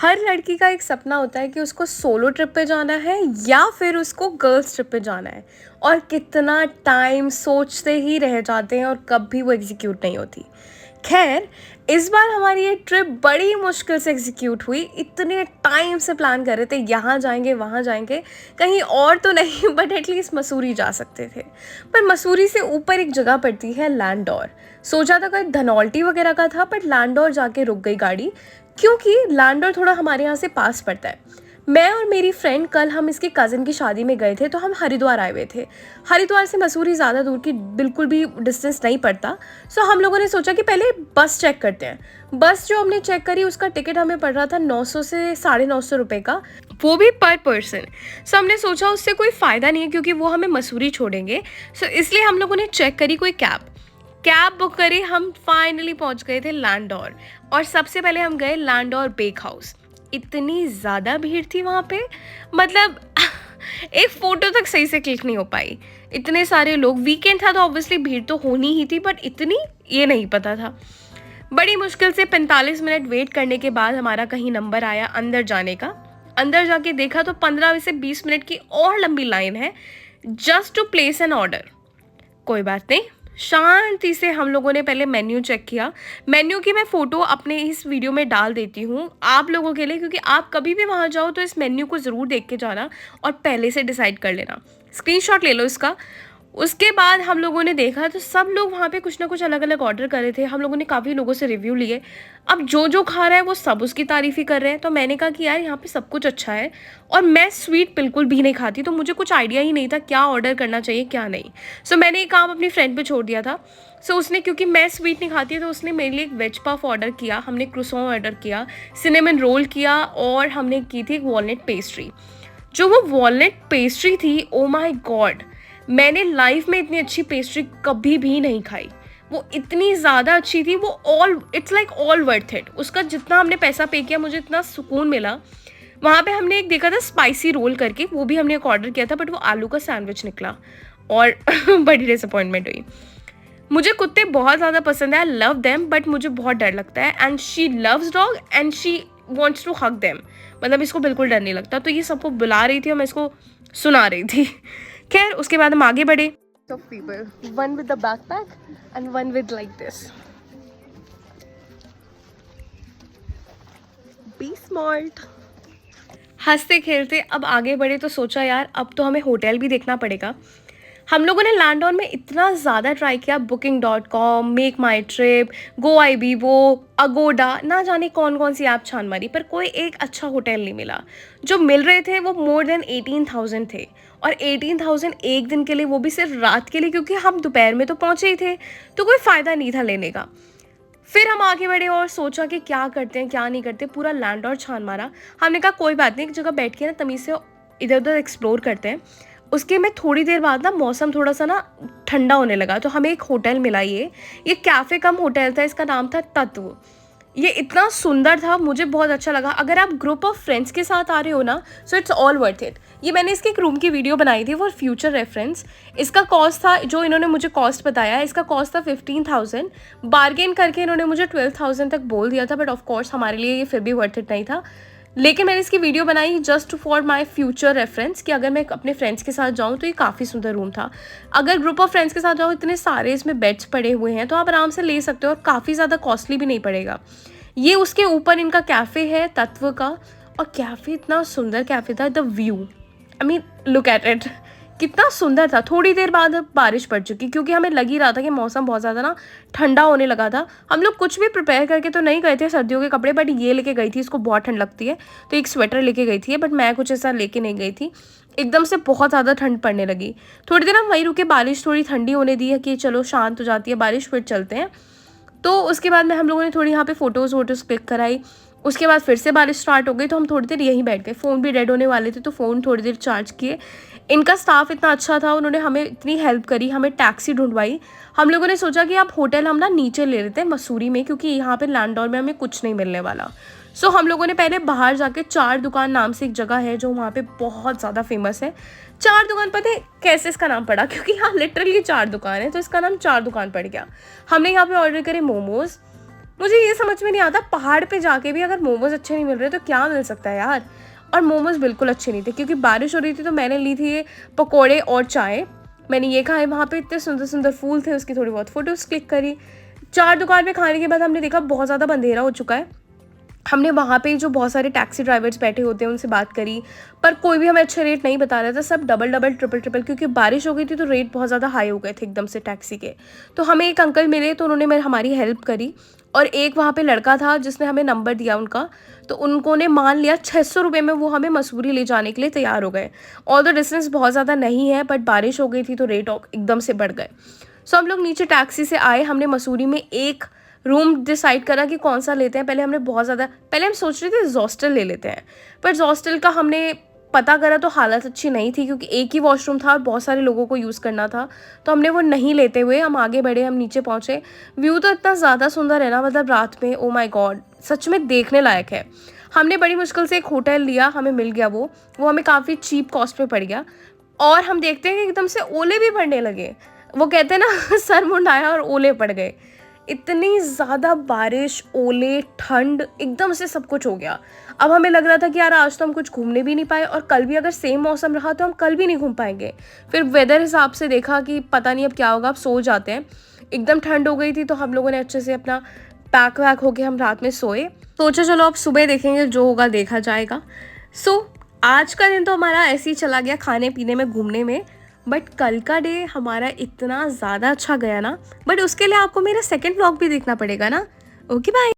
हर लड़की का एक सपना होता है कि उसको सोलो ट्रिप पे जाना है या फिर उसको गर्ल्स ट्रिप पे जाना है। और कितना टाइम सोचते ही रह जाते हैं और कभी वो एग्जीक्यूट नहीं होती। खैर, इस बार हमारी ये ट्रिप बड़ी मुश्किल से एग्जीक्यूट हुई। इतने टाइम से प्लान कर रहे थे, यहाँ जाएंगे वहाँ जाएंगे, कहीं और तो नहीं बट एटलीस्ट मसूरी जा सकते थे। पर मसूरी से ऊपर एक जगह पड़ती है लैंडौर। सोचा था कोई धनौल्टी वगैरह का था, बट लैंडौर जाके रुक गई गाड़ी, क्योंकि लैंडौर थोड़ा हमारे यहाँ से पास पड़ता है। मैं और मेरी फ्रेंड कल हम इसकी कज़न की शादी में गए थे, तो हम हरिद्वार आए हुए थे। हरिद्वार से मसूरी ज़्यादा दूर की बिल्कुल भी डिस्टेंस नहीं पड़ता। सो हम लोगों ने सोचा कि पहले बस चेक करते हैं। बस जो हमने चेक करी उसका टिकट हमें पड़ रहा था 900 से 950 रुपये का, वो भी पर पर्सन। सो हमने सोचा उससे कोई फ़ायदा नहीं है क्योंकि वो हमें मसूरी छोड़ेंगे। सो इसलिए हम लोगों ने चेक करी कोई कैब बुक करी। हम फाइनली पहुंच गए थे लैंडौर, और सबसे पहले हम गए लैंडौर बेक हाउस। इतनी ज़्यादा भीड़ थी वहाँ पे, मतलब एक फ़ोटो तक सही से क्लिक नहीं हो पाई। इतने सारे लोग, वीकेंड था तो ऑब्वियसली भीड़ तो होनी ही थी, बट इतनी ये नहीं पता था। बड़ी मुश्किल से 45 मिनट वेट करने के बाद हमारा कहीं नंबर आया अंदर जाने का। अंदर जाके देखा तो 15 से 20 मिनट की और लंबी लाइन है just to place an order. कोई बात नहीं, शांति से हम लोगों ने पहले मेन्यू चेक किया। मेन्यू की मैं फ़ोटो अपने इस वीडियो में डाल देती हूँ आप लोगों के लिए, क्योंकि आप कभी भी वहाँ जाओ तो इस मेन्यू को ज़रूर देख के जाना और पहले से डिसाइड कर लेना। स्क्रीनशॉट ले लो इसका। उसके बाद हम लोगों ने देखा तो सब लोग वहाँ पे कुछ ना कुछ अलग अलग ऑर्डर कर रहे थे। हम लोगों ने काफ़ी लोगों से रिव्यू लिए। अब जो जो खा रहा है वो सब उसकी तारीफ़ ही कर रहे हैं। तो मैंने कहा कि यार यहाँ पे सब कुछ अच्छा है, और मैं स्वीट बिल्कुल भी नहीं खाती, तो मुझे कुछ आइडिया ही नहीं था क्या ऑर्डर करना चाहिए क्या नहीं। सो मैंने ये काम अपनी फ्रेंड पे छोड़ दिया था। सो उसने, क्योंकि मैं स्वीट नहीं खाती तो उसने मेरे लिए एक वेज पफ ऑर्डर किया, हमने क्रोसॉन ऑर्डर किया, सिनेमन रोल किया, और हमने की थी एक वॉलनट पेस्ट्री। जो वो वॉलनट पेस्ट्री थी, ओ माय गॉड, मैंने लाइफ में इतनी अच्छी पेस्ट्री कभी भी नहीं खाई। वो इतनी ज़्यादा अच्छी थी, वो it's like all worth it. उसका जितना हमने पैसा पे किया, मुझे इतना सुकून मिला। वहाँ पे हमने एक देखा था स्पाइसी रोल करके, वो भी हमने एक ऑर्डर किया था, बट वो आलू का सैंडविच निकला और बड़ी डिसअपॉइंटमेंट हुई। मुझे कुत्ते बहुत ज़्यादा पसंद है, आई लव देम, बट मुझे बहुत डर लगता है। And she loves dog and she wants to hug them, मतलब इसको बिल्कुल डर नहीं लगता। तो ये सबको बुला रही थी और मैं इसको सुना रही थी। खैर, उसके बाद हम आगे बढ़े। So people, one with the backpack and one with like this. Be smart. हंसते खेलते अब आगे बढ़े तो सोचा यार अब तो हमें होटल भी देखना पड़ेगा। हम लोगों ने लैंडौर में इतना ज़्यादा ट्राई किया, booking.com, मेक माई ट्रिप, गो आई बी वो, अगोडा, ना जाने कौन कौन सी ऐप छान मारी, पर कोई एक अच्छा होटल नहीं मिला। जो मिल रहे थे वो मोर देन 18,000 थे, और 18,000 एक दिन के लिए, वो भी सिर्फ रात के लिए, क्योंकि हम दोपहर में तो पहुँचे ही थे, तो कोई फ़ायदा नहीं था लेने का। फिर हम आगे बढ़े और सोचा कि क्या करते हैं क्या नहीं करते, पूरा लैंडौर छान मारा। हमने कहा कोई बात नहीं, एक जगह बैठ के ना तमीज़ से इधर उधर एक्सप्लोर करते हैं। उसके में थोड़ी देर बाद ना मौसम थोड़ा सा ना ठंडा होने लगा, तो हमें एक होटल मिला। ये कैफ़े कम होटल था, इसका नाम था तत्व। ये इतना सुंदर था, मुझे बहुत अच्छा लगा। अगर आप ग्रुप ऑफ फ्रेंड्स के साथ आ रहे हो ना, so it's all worth it. ये मैंने इसके एक रूम की वीडियो बनाई थी फॉर फ्यूचर रेफरेंस। इसका कॉस्ट था, जो इन्होंने मुझे कॉस्ट बताया, इसका कॉस्ट था 15,000। बार्गेन करके इन्होंने मुझे 12,000 तक बोल दिया था, बट ऑफ कोर्स हमारे लिए ये फिर भी वर्थ इट नहीं था। लेकिन मैंने इसकी वीडियो बनाई just for my future reference, कि अगर मैं अपने फ्रेंड्स के साथ जाऊँ तो ये काफ़ी सुंदर रूम था। अगर ग्रुप ऑफ फ्रेंड्स के साथ जाओ, इतने सारे इसमें बेड्स पड़े हुए हैं, तो आप आराम से ले सकते हो, और काफ़ी ज़्यादा कॉस्टली भी नहीं पड़ेगा। ये उसके ऊपर इनका कैफ़े है तत्व का, और कैफ़े इतना सुंदर कैफ़े था, the view, I mean look at it, कितना सुंदर था। थोड़ी देर बाद बारिश पड़ चुकी, क्योंकि हमें लग ही रहा था कि मौसम बहुत ज़्यादा ना ठंडा होने लगा था। हम लोग कुछ भी प्रिपेयर करके तो नहीं गए थे सर्दियों के कपड़े, बट ये लेके गई थी, इसको बहुत ठंड लगती है, तो एक स्वेटर लेके गई थी, बट मैं कुछ ऐसा लेके नहीं गई थी। एकदम से बहुत ज़्यादा ठंड पड़ने लगी। थोड़ी देर हम वहीं रुके, बारिश थोड़ी ठंडी होने दी है कि चलो शांत हो जाती है बारिश, फिर चलते हैं। तो उसके बाद में हम लोगों ने थोड़ी यहाँ पे फ़ोटोज़ क्लिक कराई। उसके बाद फिर से बारिश स्टार्ट हो गई, तो हम थोड़ी देर यहीं बैठ गए। फ़ोन भी डेड होने वाले थे, तो फ़ोन थोड़ी देर चार्ज किए। इनका स्टाफ इतना अच्छा था, उन्होंने हमें इतनी हेल्प करी, हमें टैक्सी ढूंढवाई। हम लोगों ने सोचा कि आप होटल हम ना नीचे ले लेते हैं मसूरी में, क्योंकि यहाँ पे लैंडौर में हमें कुछ नहीं मिलने वाला। सो हम लोगों ने पहले बाहर जाके चार दुकान नाम से एक जगह है जो वहाँ पे बहुत ज़्यादा फेमस है। चार दुकान, पता है कैसे इसका नाम पड़ा? क्योंकि यहाँ लिटरली चार दुकान है, तो इसका नाम चार दुकान पड़ गया। हमने यहाँ पे ऑर्डर करे मोमोज़, मुझे ये समझ में नहीं आता, पहाड़ पे जाके भी अगर मोमोज़ अच्छे नहीं मिल रहे तो क्या मिल सकता है यार। और मोमोज़ बिल्कुल अच्छे नहीं थे क्योंकि बारिश हो रही थी, तो मैंने ली थी ये पकोड़े और चाय। मैंने ये खाए, वहाँ पे इतने सुंदर सुंदर फूल थे, उसकी थोड़ी बहुत फ़ोटोज़ क्लिक करी। 4 दुकान पे खाने के बाद हमने देखा बहुत ज़्यादा अंधेरा हो चुका है। हमने वहाँ पे जो बहुत सारे टैक्सी ड्राइवर्स बैठे होते हैं उनसे बात करी, पर कोई भी हमें अच्छे रेट नहीं बता रहा था। सब डबल डबल ट्रिपल ट्रिपल, क्योंकि बारिश हो गई थी तो रेट बहुत ज़्यादा हाई हो गए थे एकदम से टैक्सी के। तो हमें एक अंकल मिले, तो उन्होंने हमारी हेल्प करी। और एक वहाँ पे लड़का था जिसने हमें नंबर दिया उनका, तो उन्होंने मान लिया 600 रुपये में वो हमें मसूरी ले जाने के लिए तैयार हो गए। ऑल द डिस्टेंस बहुत ज़्यादा नहीं है, बट बारिश हो गई थी तो रेट एकदम से बढ़ गए। सो हम लोग नीचे टैक्सी से आए, हमने मसूरी में एक रूम डिसाइड करा कि कौन सा लेते हैं। पहले हम सोच रहे थे हॉस्टल ले लेते हैं, पर हॉस्टल का हमने पता करा तो हालत अच्छी नहीं थी, क्योंकि एक ही वॉशरूम था और बहुत सारे लोगों को यूज़ करना था। तो हमने वो नहीं लेते हुए हम आगे बढ़े, हम नीचे पहुँचे। व्यू तो इतना ज़्यादा सुंदर है ना, मतलब रात में, ओ माय गॉड, सच में देखने लायक है। हमने बड़ी मुश्किल से एक होटल लिया, हमें मिल गया वो हमें काफ़ी चीप कॉस्ट पे पड़ गया। और हम देखते हैं कि एकदम से ओले भी पड़ने लगे। वो कहते हैं ना सर मुंडाया और ओले पड़ गए। इतनी ज़्यादा बारिश, ओले, ठंड, एकदम से सब कुछ हो गया। अब हमें लग रहा था कि यार आज तो हम कुछ घूमने भी नहीं पाए, और कल भी अगर सेम मौसम रहा तो हम कल भी नहीं घूम पाएंगे। फिर वेदर हिसाब से देखा कि पता नहीं अब क्या होगा, अब सो जाते हैं। एकदम ठंड हो गई थी, तो हम लोगों ने अच्छे से अपना पैक वैक होके हम रात में सोए। सोचा चलो अब सुबह देखेंगे, जो होगा देखा जाएगा। आज का दिन तो हमारा ऐसे ही चला गया, खाने पीने में, घूमने में। बट कल का डे हमारा इतना ज़्यादा अच्छा गया ना, बट उसके लिए आपको मेरा सेकंड व्लॉग भी देखना पड़ेगा ना। Okay bye.